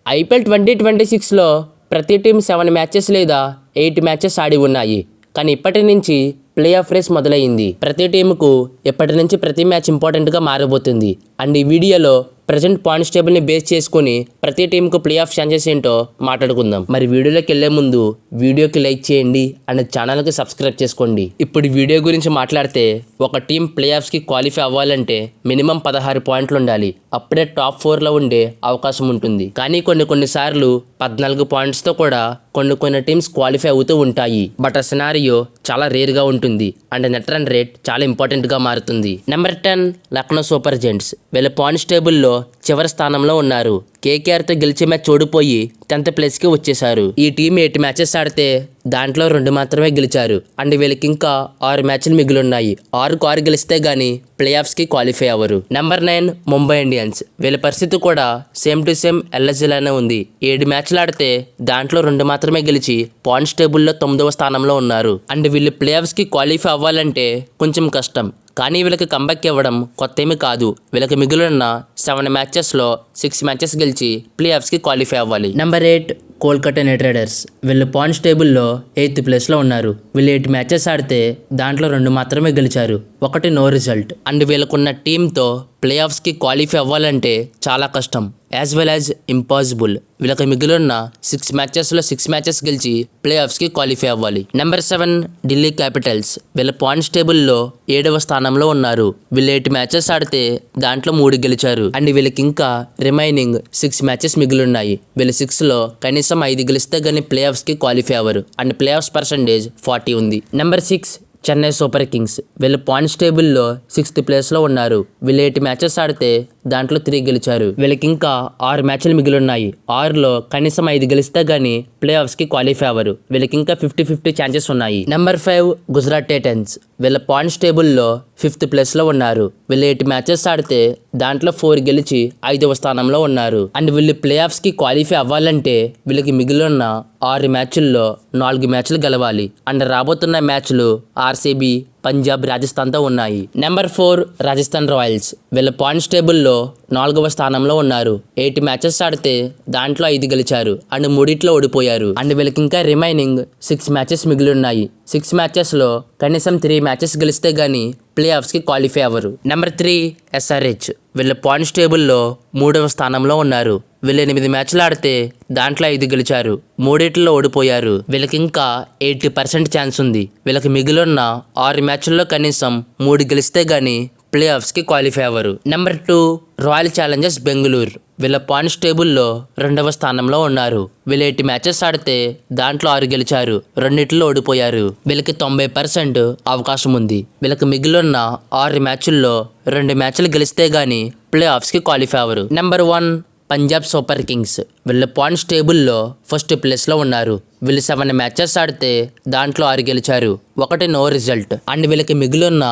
IPL 2026లో ప్రతి team 7 matches లేదా 8 matches ఆడి ఉన్నాయి. కానీ ఇప్పటి నుంచి ప్లే ఆఫ్ రేస్ మొదలైంది. ప్రతి టీముకు ఇప్పటి నుంచి ప్రతి మ్యాచ్ ఇంపార్టెంట్గా మారబోతుంది. అండ్ ఈ వీడియోలో ప్రజెంట్ పాయింట్స్ టేబుల్ని బేస్ చేసుకుని ప్రతి టీంకు ప్లే ఆఫ్ ఛాన్సెస్ ఏంటో మాట్లాడుకుందాం. మరి వీడియోలోకి వెళ్లే ముందు వీడియోకి లైక్ చేయండి అండ్ ఛానల్కి సబ్స్క్రైబ్ చేసుకోండి. ఇప్పుడు వీడియో గురించి మాట్లాడితే ఒక టీం ప్లే ఆఫ్స్కి క్వాలిఫై అవ్వాలంటే మినిమం 16 పాయింట్లు ఉండాలి. అప్పుడే టాప్ 4లో ఉండే అవకాశం ఉంటుంది. కానీ కొన్నిసార్లు 14 పాయింట్స్తో కూడా కొన్ని టీమ్స్ క్వాలిఫై అవుతూ ఉంటాయి. బట్ ఆ సినారియో చాలా రేర్గా ఉంటుంది అండ్ నెట్ రన్ రేట్ చాలా ఇంపార్టెంట్గా మారుతుంది. Number 10 Lucknow super giants. వీళ్ళ పాయింట్స్ టేబుల్లో చివరి స్థానంలో ఉన్నారు. కేకేఆర్తో గెలిచే మ్యాచ్ ఓడిపోయి 10th ప్లేస్కి వచ్చేశారు. ఈ టీం 8 మ్యాచెస్ ఆడితే దాంట్లో 2 మాత్రమే గెలిచారు. అండ్ వీళ్ళకి ఇంకా 6 మ్యాచ్లు మిగిలిన్నాయి. 6కు 6 గెలిస్తే గానీ ప్లే ఆఫ్స్కి క్వాలిఫై అవ్వరు. Number 9 Mumbai Indians. వీళ్ళ పరిస్థితి కూడా సేమ్ టు సేమ్ ఎల్ఎస్జీలానే ఉంది. 7 మ్యాచ్లు ఆడితే దాంట్లో 2 మాత్రమే గెలిచి పాయింట్స్ టేబుల్లో 9వ స్థానంలో ఉన్నారు. అండ్ వీళ్ళు ప్లే ఆఫ్స్కి క్వాలిఫై అవ్వాలంటే కొంచెం కష్టం. కానీ వీళ్ళకి కంబ్యాక్ ఇవ్వడం కొత్త ఏమీ కాదు. వీళ్ళకి మిగిలిన 7 మ్యాచెస్లో 6 మ్యాచెస్ గెలిచి ప్లే ఆఫ్స్కి క్వాలిఫై అవ్వాలి. Number 8 Kolkata night riders. వీళ్ళు పాయింట్స్ టేబుల్లో 8th ప్లేస్లో ఉన్నారు. వీళ్ళు 8 మ్యాచెస్ ఆడితే దాంట్లో 2 మాత్రమే గెలిచారు. 1 నో రిజల్ట్. అండ్ వీళ్ళకున్న టీంతో ప్లే ఆఫ్స్కి క్వాలిఫై అవ్వాలంటే చాలా కష్టం, యాజ్ వెల్ యాజ్ ఇంపాసిబుల్. వీళ్ళకి మిగిలిన 6 మ్యాచెస్లో 6 మ్యాచెస్ గెలిచి ప్లే ఆఫ్స్కి క్వాలిఫై అవ్వాలి. Number 7 Delhi Capitals. వీళ్ళ పాయింట్స్ టేబుల్లో 7వ స్థానంలో ఉన్నారు. వీళ్ళు 8 మ్యాచెస్ ఆడితే దాంట్లో 3 గెలిచారు. అండ్ వీళ్ళకి ఇంకా రిమైనింగ్ 6 మ్యాచెస్ మిగిలిన్నాయి. వీళ్ళు 6లో కనీసం 5 గెలిస్తే కానీ ప్లే ఆఫ్స్కి క్వాలిఫై అవ్వరు. అండ్ ప్లే ఆఫ్స్ పర్సంటేజ్ 40 ఉంది. Number 6 Chennai super Kings. వీళ్ళు పాయింట్స్ టేబుల్లో 6th ప్లేస్లో ఉన్నారు. వీళ్ళు 8 మ్యాచెస్ ఆడితే దాంట్లో 3 గెలిచారు. వీళ్ళకి ఇంకా 6 మ్యాచ్లు మిగిలిన్నాయి. 6లో కనీసం 5 గెలిస్తే గానీ ప్లే ఆఫ్స్కి క్వాలిఫై అవ్వరు. వీళ్ళకి ఇంకా 50-50 ఛాన్సెస్ ఉన్నాయి. Number 5 Gujarat Titans. వీళ్ళ పాయింట్స్ టేబుల్లో 5th ప్లేస్లో ఉన్నారు. వీళ్ళు 8 మ్యాచెస్ ఆడితే దాంట్లో 4 గెలిచి 5వ స్థానంలో ఉన్నారు. అండ్ వీళ్ళు ప్లే ఆఫ్స్కి క్వాలిఫై అవ్వాలంటే వీళ్ళకి మిగిలిన 6 మ్యాచ్ల్లో 4 మ్యాచ్లు గెలవాలి. అండ్ రాబోతున్న మ్యాచ్లు ఆర్సీబీ, పంజాబ్, రాజస్థాన్తో ఉన్నాయి. Number 4 Rajasthan Royals. వీళ్ళ పాయింట్స్ టేబుల్లో 4వ స్థానంలో ఉన్నారు. 8 మ్యాచెస్ ఆడితే దాంట్లో 5 గెలిచారు అండ్ 3 ఓడిపోయారు. అండ్ వీళ్ళకి ఇంకా రిమైనింగ్ 6 మ్యాచెస్ మిగిలి ఉన్నాయి. 6 మ్యాచెస్లో కనీసం 3 మ్యాచెస్ గెలిస్తే గానీ ప్లే ఆఫ్స్కి క్వాలిఫై అవ్వరు. Number 3 SRH. వీళ్ళ పాయింట్స్ టేబుల్లో 3వ స్థానంలో ఉన్నారు. వీళ్ళు 8 మ్యాచ్లు ఆడితే దాంట్లో 5 గెలిచారు, 3 ఓడిపోయారు. వీళ్ళకి ఇంకా 80% ఛాన్స్ ఉంది. వీళ్ళకి మిగిలిన 6 మ్యాచ్ల్లో కనీసం 3 గెలిస్తే గానీ ప్లే ఆఫ్స్కి క్వాలిఫై అవ్వరు. Number 2 royal Challengers Bengaluru. వీళ్ళ పాయింట్స్ టేబుల్లో 2వ స్థానంలో ఉన్నారు. వీళ్ళు 8 మ్యాచెస్ ఆడితే దాంట్లో 6 గెలిచారు, 2 ఓడిపోయారు. వీళ్ళకి 90% అవకాశం ఉంది. వీళ్ళకి మిగిలిన 6 మ్యాచ్ల్లో 2 మ్యాచ్లు గెలిస్తే గానీ ప్లే ఆఫ్స్కి క్వాలిఫై అవ్వరు. Number 1 Punjab super Kings. వీళ్ళ పాయింట్స్ టేబుల్లో 1st ప్లేస్లో ఉన్నారు. వీళ్ళు 7 మ్యాచెస్ ఆడితే దాంట్లో 6 గెలిచారు, 1 నో రిజల్ట్. అండ్ వీళ్ళకి మిగిలిన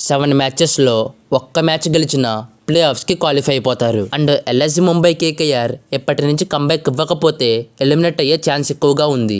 7 మ్యాచెస్లో 1 మ్యాచ్ గెలిచిన ప్లే ఆఫ్స్కి క్వాలిఫై అయిపోతారు. అండ్ ఎల్ఎస్జీ ముంబై కేకేఆర్ ఇప్పటి నుంచి కంబ్యాక్ ఇవ్వకపోతే ఎలిమినేట్ అయ్యే ఛాన్స్ ఎక్కువగా ఉంది.